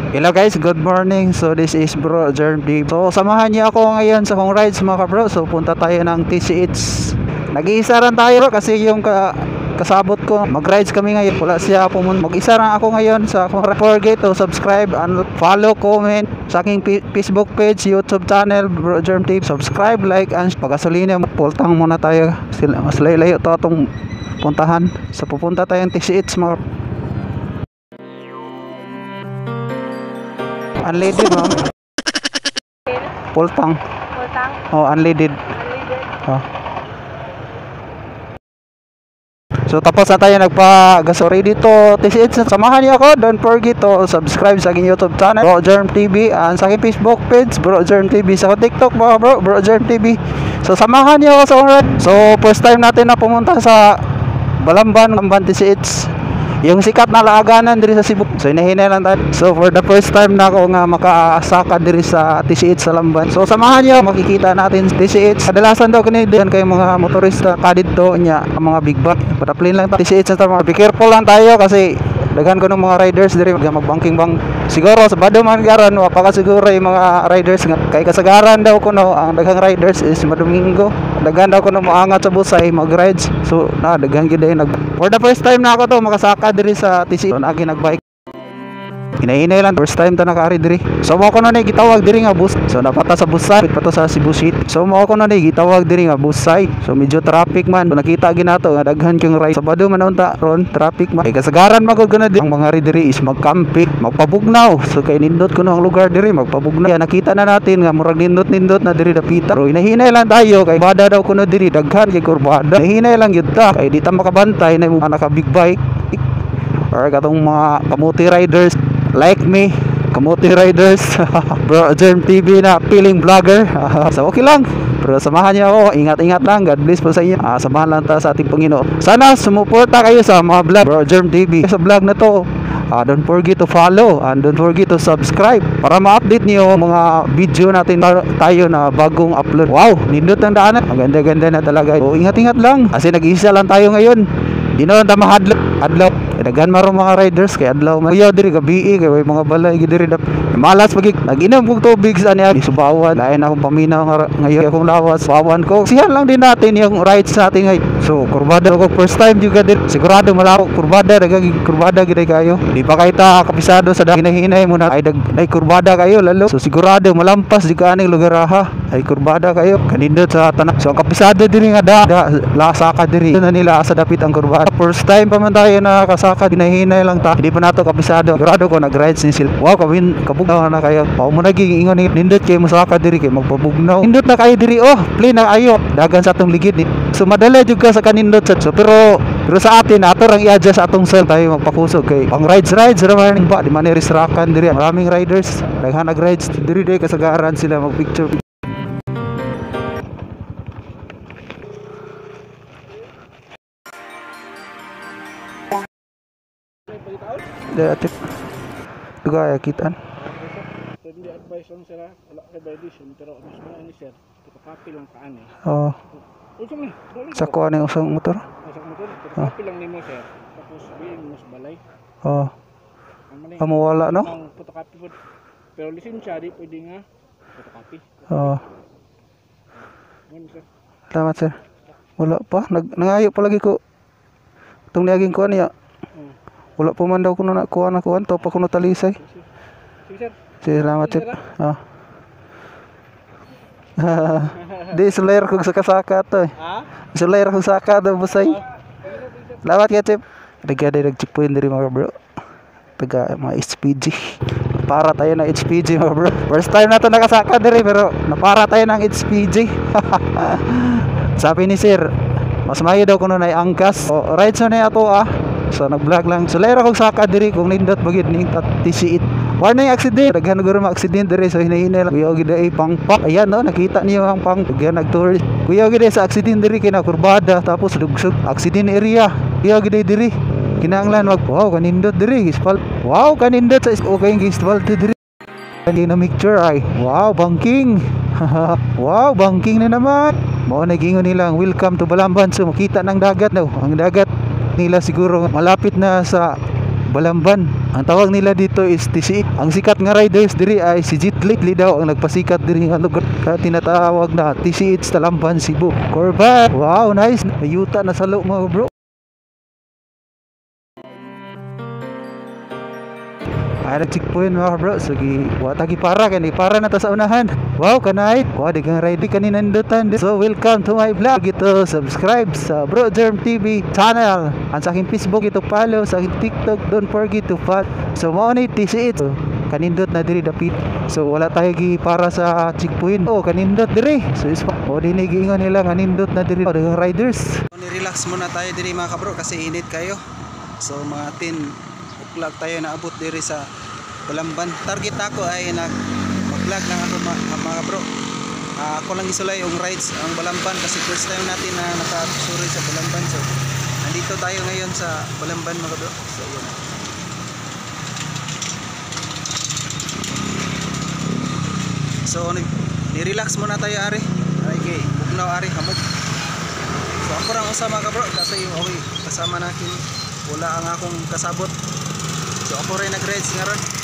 Hello guys, good morning. So this is Bro Jeremy. So samahan niyo ako ngayon sa kong rides mga kabro. So punta tayo ng TCH. Nag-iisa rin tayo bro, kasi yung kasabot ko mag-rides kami ngayon. Wala siya pumunta. Mag-isa lang ako ngayon sa akong. Forget to subscribe and follow, comment sa aking Facebook page, YouTube channel Bro Jeremy. Subscribe, like, and pagasolina. Pultang muna tayo. Mas layo to atong puntahan. So pupunta tayong TCH mga. Unleaded ma'am. Full tank. Full tank? Oh, unleaded. Unleaded? Oh. So tapos na tayo nagpa-gasori dito. TCH, samahan niyo ako. Don't forget to subscribe sa aking YouTube channel Bro Jeremy TV, and sa aking Facebook page Bro Jeremy TV, sa TikTok mga Bro Jeremy TV. So samahan niyo ako sa oras. So first time natin na pumunta sa Balamban TCH. Yung sikat na laaganan diri sa Cebu. So inahinay lang tayo. So for the first time na ako nga makaasaka diri sa TCH sa Lamban. So samahan niyo, makikita natin TCH. Kadalasan daw kini diyan kay mga motorista kadidto nya ang mga big bike. Padaplin lang ta TCH sa mga. Be careful lang tayo kasi daghan ko ng mga riders diri magbanking bang. Siguro sa bado man garan wa pa ka siguro yung mga riders nga kay kasagaran daw kuno ang daghang riders is Domingo. Daghan daw kuno moangat sa busay mag-rides. So na daghan gyud nag. For the first time na ako to makasaka diri sa TC. So agi nagbike. Hinahinay lang, first time ta nakari diri. So mo ko na gitawag diri nga bus. So napata sa busay pato sa Cebu City. So mo ko na gitawag diri nga busay. So medyo traffic man. So, nakita ginato nga daghan kyong ride. Sabado man unta ron traffic man. Kay kasagaran magud na di. Ang mga ri diri is magkampi, magpabugnaw. So kay nindot kuno ang lugar diri magpabugnaw. Kaya nakita na natin nga murag nindot na diri dapita. Pero hinahinay lang tayo kay bada daw kuno diri daghan kay kurbada. Hinahinay lang gyud ta kay di ta makabantay na mga naka big bike. Or katong mga kamuti riders like me, kamuti riders. Bro Jeremy TV na feeling vlogger. So okay lang, pero samahan niyo ako, ingat-ingat lang, God bless po sa inyo. Samahan lang ta sa ating Panginoon. Sana sumuporta kayo sa mga vlog Bro Jeremy TV. Sa vlog na to, don't forget to follow and don't forget to subscribe para ma-update niyo mga video natin tayo na bagong upload. Wow, nindot ang daanan, ang ganda-ganda na talaga. So ingat-ingat lang kasi nag-iisa lang tayo ngayon. Di na lang adlaw. Daghan maro mga riders kay adlaw man. Kuya diri gabi kay may mga balay diri dap. Malas pagi nag-inom kog tubig sa niya subawan. Lain akong paminaw ngayon akong lawas. Subawan ko. Sihan lang din natin yung rides natin ngayon. So kurbada ko first time juga din. Sigurado malako kurbada dagang kurbada gid kayo. Di pa kay ta kapisado sa hinahinay mo na ay kurbada kayo lalo. So sigurado malampas di ka aning lugar ha. Ay kurbada kayo. Kanindot sa tanak. So kapisado diri nga lasa ka diri. Na nila sa dapit ang kurbada. First time pa man tayo na kasaka hinahinay lang ta. Hindi pa nato kapisado. Sigurado ko nag-rides ni sila. Wow, kabugnaw na kayo. Pao mo naging ingon ni nindot kay musaka diri kay magpabugnaw. Nindot na kayo diri play na ayo. Dagan sa atong ligid ni. So madala jud ka sa kanindot so pero sa atin ato rang i-adjust atong self tayo magpakusog kay pang rides raman ba di man risrakan diri. Maraming riders daghan nag-rides diri day kasagaran sila magpicture. Dapat juga ya kitaan. Hindi advice on sila wala kay violation pero mas mga ni sir copy lang kaani. Oh. Usong ni. Sa kuha ng usang motor. Sa motor copy lang nimo sir. Tapos biin mas balay. Oh. Wala no? Ang photocopy po. Pero lisensya di pwede nga photocopy. Oh. Sir. Salamat sir. Wala pa nangayo pa lagi ko. Tong niaging kuha niya. Wala pa man daw kuno na kuha to pa kuno talisay. Sir. Salamat sir. Di sulayer kog sa kasaka to. Sulayer kog saka to busay. Salamat ka chip. Dagada nagchipuin diri mga bro. Taga mga HPG. Para tayo ng HPG mga bro. First time na to nakasaka diri pero napara tayo ng HPG. Sabi ni sir, mas mayo daw kuno na angkas. Rides na ato So nag-vlog lang. So lera kog saka diri kung nindot bagid ning TCH. Warning accident. Daghan guro ma accident diri so hinahinay lang. Kuya gid ay pangpak. Ayan no nakita niyo ang pang daghan nag-tourist. Kuya gid sa accident diri kina kurbada tapos lugsog accident area. Kuya gid diri. Kinahanglan wow kanindot diri isfal. Wow kanindot sa okay isfal diri. Hindi na picture ay. Wow banking. Wow banking na naman. Mao nagingon nilang welcome to Balamban. So makita ng dagat daw. Ang dagat nila siguro malapit na sa Balamban. Ang tawag nila dito is TC. Ang sikat nga riders diri ay si Jet Li daw ang nagpasikat diri nga lugar. Kaya tinatawag na TCH Talamban Cebu. Corvette. Wow, nice. Ayuta na salo mga bro. Ay checkpoint mga bro. Sige, watagi para kani para na ta sa unahan. Wow, kanay. Wow, digang ride kanina nandutan. So, welcome to my vlog. Ito subscribe sa Bro Germ TV channel. Ang sa aking Facebook ito follow, sa aking TikTok don't forget to follow. So, mao ni TCH. Kanindot na diri dapit. So, wala tayo gi para sa checkpoint. Oh, kanindot diri. So, dinig ingon nila kanindot na diri digang riders. Ni-relax muna tayo diri mga kabro kasi init kayo. So, mga 10 vlog tayo naabot diri sa Balamban. Target ako ay mag-vlog lang ako mga bro. Ako lang isulay yung rides ang Balamban kasi first time natin na nakasuri sa Balamban. So nandito tayo ngayon sa Balamban mga bro. So yun. So ni-relax muna tayo ari. Okay, bugnaw ari hamog. So ako lang usama ka bro kasi okay kasama natin wala ang akong kasabot. So ako rin nag-rides nga ron.